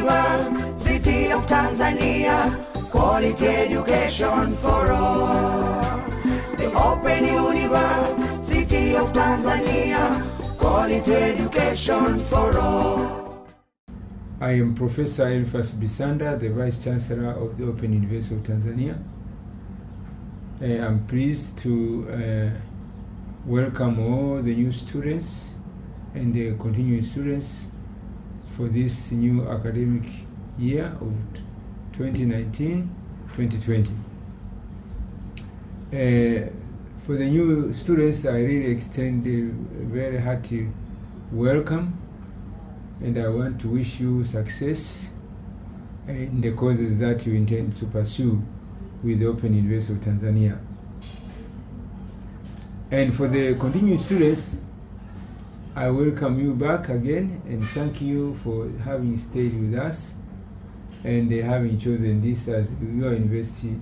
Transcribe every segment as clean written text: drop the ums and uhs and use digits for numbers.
University of Tanzania, quality education for all. The Open University of Tanzania, quality education for all. I am Prof.Elifas Bisanda, the Vice Chancellor of the Open University of Tanzania. I am pleased to welcome all the new students and the continuing students for this new academic year of 2019-2020. For the new students, I really extend a very hearty welcome, and I want to wish you success in the causes that you intend to pursue with the Open University of Tanzania. And for the continuing students, I welcome you back again and thank you for having stayed with us and having chosen this as your university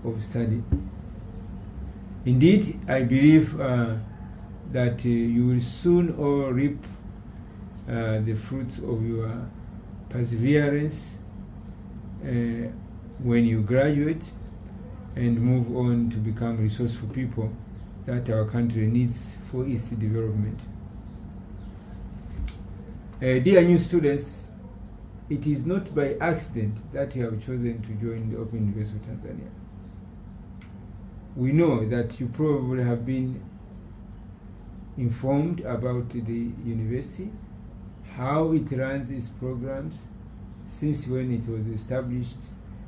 of study. Indeed, I believe that you will soon all reap the fruits of your perseverance when you graduate and move on to become resourceful people that our country needs for its development. Dear new students, it is not by accident that you have chosen to join the Open University of Tanzania. We know that you probably have been informed about the university, how it runs its programs since when it was established,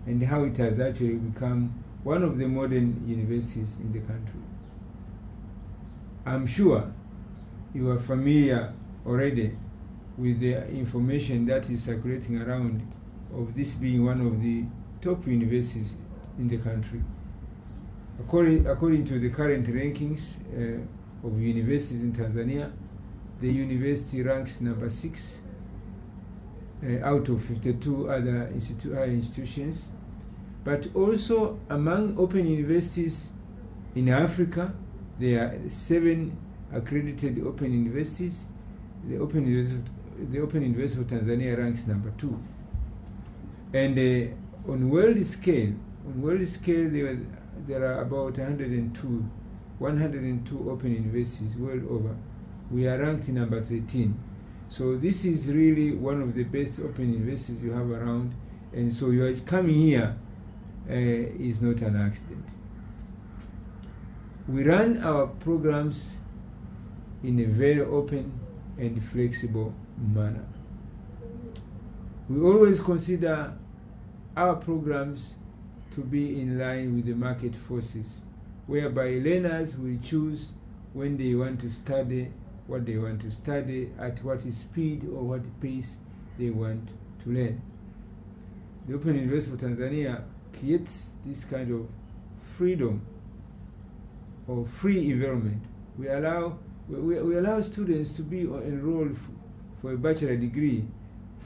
and how it has actually become one of the modern universities in the country. I'm sure you are familiar already with the information that is circulating around of this being one of the top universities in the country. According to the current rankings of universities in Tanzania, the university ranks number 6 out of 52 other higher institutions. But also among open universities in Africa, there are 7 accredited open universities. The Open University of Tanzania ranks number 2. And on world scale, there are about 102 open universities world over. We are ranked number 13. So this is really one of the best open universities you have around. And so you are coming here is not an accident. We run our programs in a very open and flexible manner. We always consider our programs to be in line with the market forces, whereby learners will choose when they want to study, what they want to study, at what speed or what pace they want to learn. The Open University of Tanzania creates this kind of freedom or free environment. We allow students to be enrolled for a bachelor degree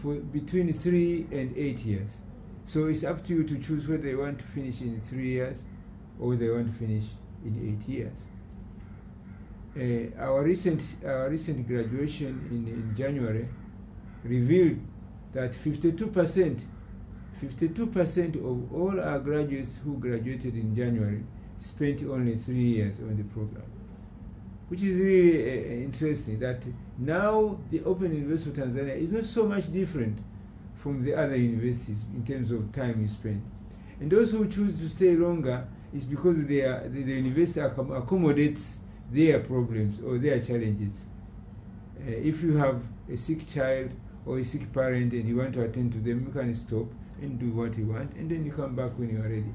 for between 3 and 8 years. So it's up to you to choose whether you want to finish in 3 years or whether you want to finish in 8 years. Our recent graduation in January revealed that 52% of all our graduates who graduated in January spent only 3 years on the program, which is really interesting that now the Open University of Tanzania is not so much different from the other universities in terms of time you spend. And those who choose to stay longer is because the university accommodates their problems or their challenges. If you have a sick child or a sick parent and you want to attend to them, you can stop and do what you want, and then you come back when you are ready.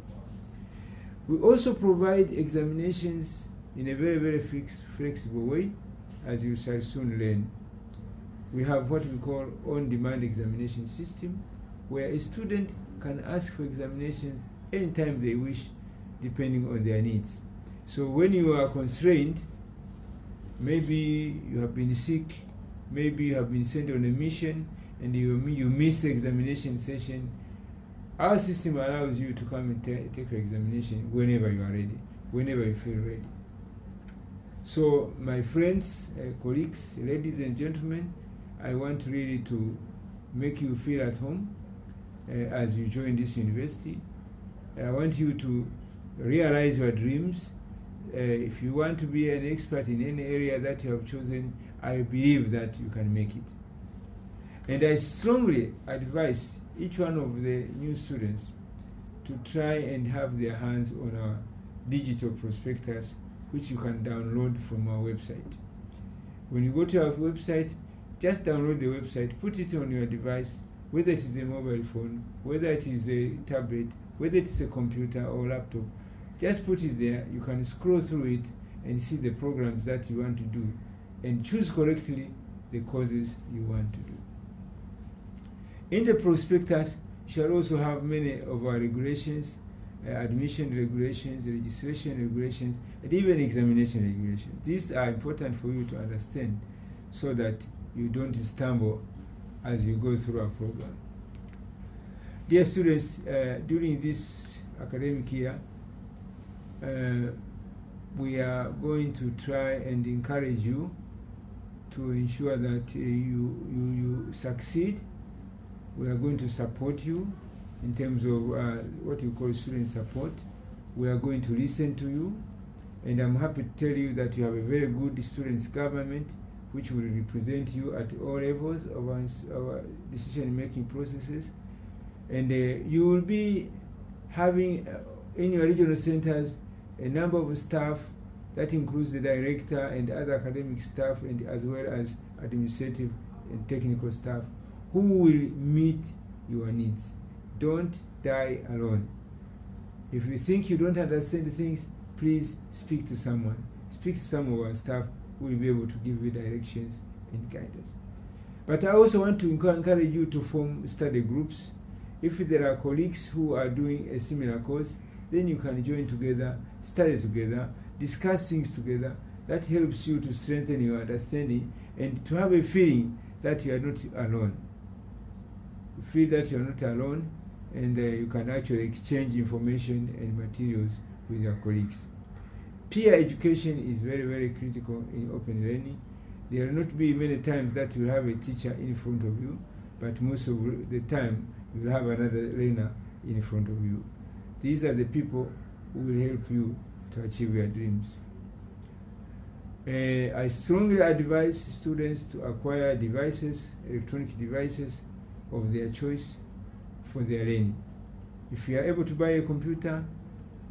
We also provide examinations in a very, very flexible way, as you shall soon learn. We have what we call on-demand examination system, where a student can ask for examinations anytime they wish, depending on their needs. So when you are constrained, maybe you have been sick, maybe you have been sent on a mission, and you missed the examination session, our system allows you to come and take your examination whenever you are ready, whenever you feel ready. So my friends, colleagues, ladies and gentlemen, I want really to make you feel at home as you join this university. I want you to realize your dreams. If you want to be an expert in any area that you have chosen, I believe that you can make it. And I strongly advise each one of the new students to try and have their hands on our digital prospectus, which you can download from our website. When you go to our website, just download the website, put it on your device, whether it is a mobile phone, whether it is a tablet, whether it is a computer or laptop. Just put it there. You can scroll through it and see the programs that you want to do and choose correctly the courses you want to do. In the prospectus, you shall also have many of our regulations, admission regulations, registration regulations, and even examination regulations. These are important for you to understand so that you don't stumble as you go through our program. Dear students, during this academic year, we are going to try and encourage you to ensure that you succeed. We are going to support you in terms of what you call student support. We are going to listen to you, and I'm happy to tell you that you have a very good students' government which will represent you at all levels of our decision-making processes. And you will be having in your regional centers a number of staff that includes the director and other academic staff, and as well as administrative and technical staff who will meet your needs. Don't die alone. If you think you don't understand things, please speak to someone. Speak to some of our staff who will be able to give you directions and guidance. But I also want to encourage you to form study groups. If there are colleagues who are doing a similar course, then you can join together, study together, discuss things together. That helps you to strengthen your understanding and to have a feeling that you are not alone. You feel that you are not alone, and you can actually exchange information and materials with your colleagues. Peer education is very, very critical in open learning. There will not be many times that you will have a teacher in front of you, but most of the time you will have another learner in front of you. These are the people who will help you to achieve your dreams. I strongly advise students to acquire devices, electronic devices of their choice for their learning. If you are able to buy a computer,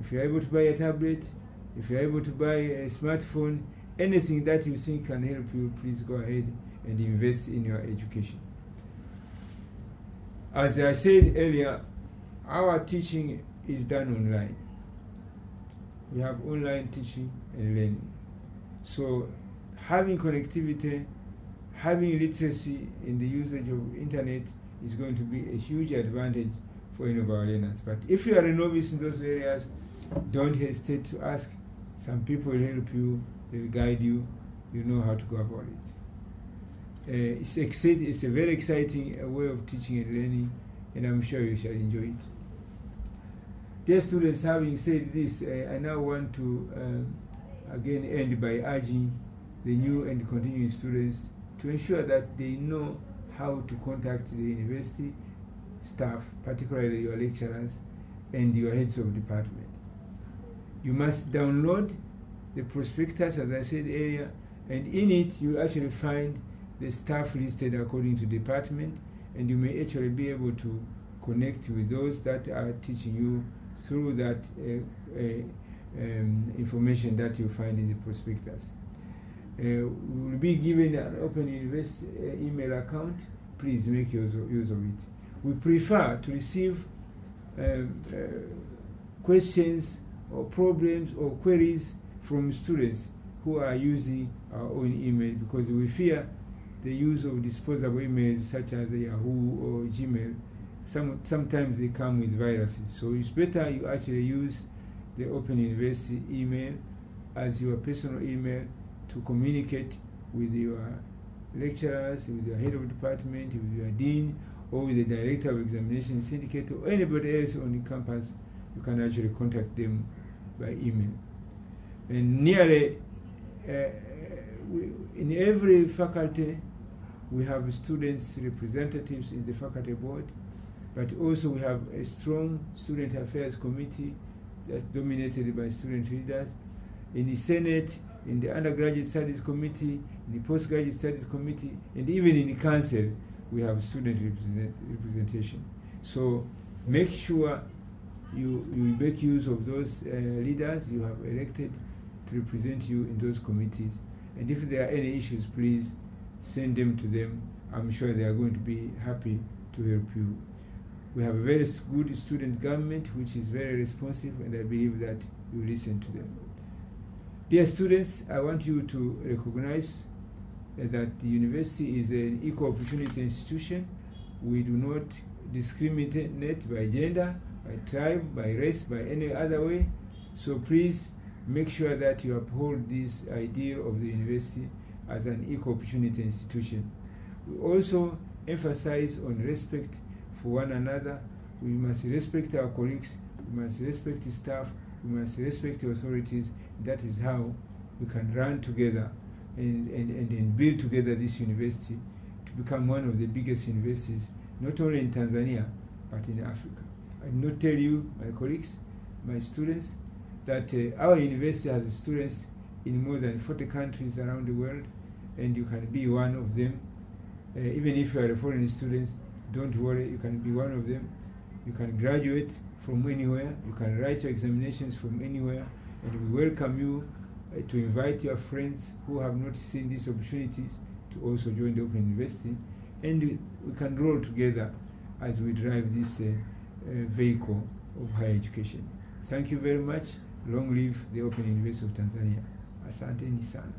if you are able to buy a tablet, if you are able to buy a smartphone, anything that you think can help you, please go ahead and invest in your education. As I said earlier, our teaching is done online. We have online teaching and learning. So having connectivity, having literacy in the usage of internet is going to be a huge advantage for any of our learners. But if you are a novice in those areas, don't hesitate to ask. Some people will help you, they will guide you, you know how to go about it. It's a very exciting way of teaching and learning, and I'm sure you shall enjoy it. Dear students, having said this, I now want to again end by urging the new and continuing students to ensure that they know how to contact the university staff, particularly your lecturers and your heads of department. You must download the prospectus, as I said earlier, and in it you actually find the staff listed according to department, and you may actually be able to connect with those that are teaching you through that information that you find in the prospectus. We will be given an Open University email account. Please make use of it. We prefer to receive questions or problems or queries from students who are using our own email, because we fear the use of disposable emails such as Yahoo or Gmail. Sometimes they come with viruses. So it's better you actually use the Open University email as your personal email to communicate with your lecturers, with your head of department, with your dean, or with the director of examination syndicate, or anybody else on the campus. You can actually contact them by email. And nearly in every faculty we have students representatives in the faculty board, But also we have a strong student affairs committee that's dominated by student leaders. In the Senate, in the undergraduate studies committee, in the postgraduate studies committee, and even in the council, we have student representation. So make sure you make use of those leaders you have elected to represent you in those committees. And if there are any issues, please send them to them. I'm sure they are going to be happy to help you. We have a very good student government which is very responsive, and I believe that you listen to them. Dear students, I want you to recognize that the university is an equal opportunity institution. We do not discriminate by gender, by tribe, by race, by any other way. So please make sure that you uphold this idea of the university as an equal opportunity institution. We also emphasize on respect for one another. We must respect our colleagues, we must respect the staff, we must respect the authorities. That is how we can run together and build together this university to become one of the biggest universities, not only in Tanzania, but in Africa. I do not tell you, my colleagues, my students, that our university has students in more than 40 countries around the world, and you can be one of them. Even if you are a foreign student, don't worry, you can be one of them. You can graduate from anywhere, you can write your examinations from anywhere, and we welcome you to invite your friends who have not seen these opportunities to also join the Open University, and we can roll together as we drive this vehicle of higher education. Thank you very much. Long live the Open University of Tanzania. Asanteni sana.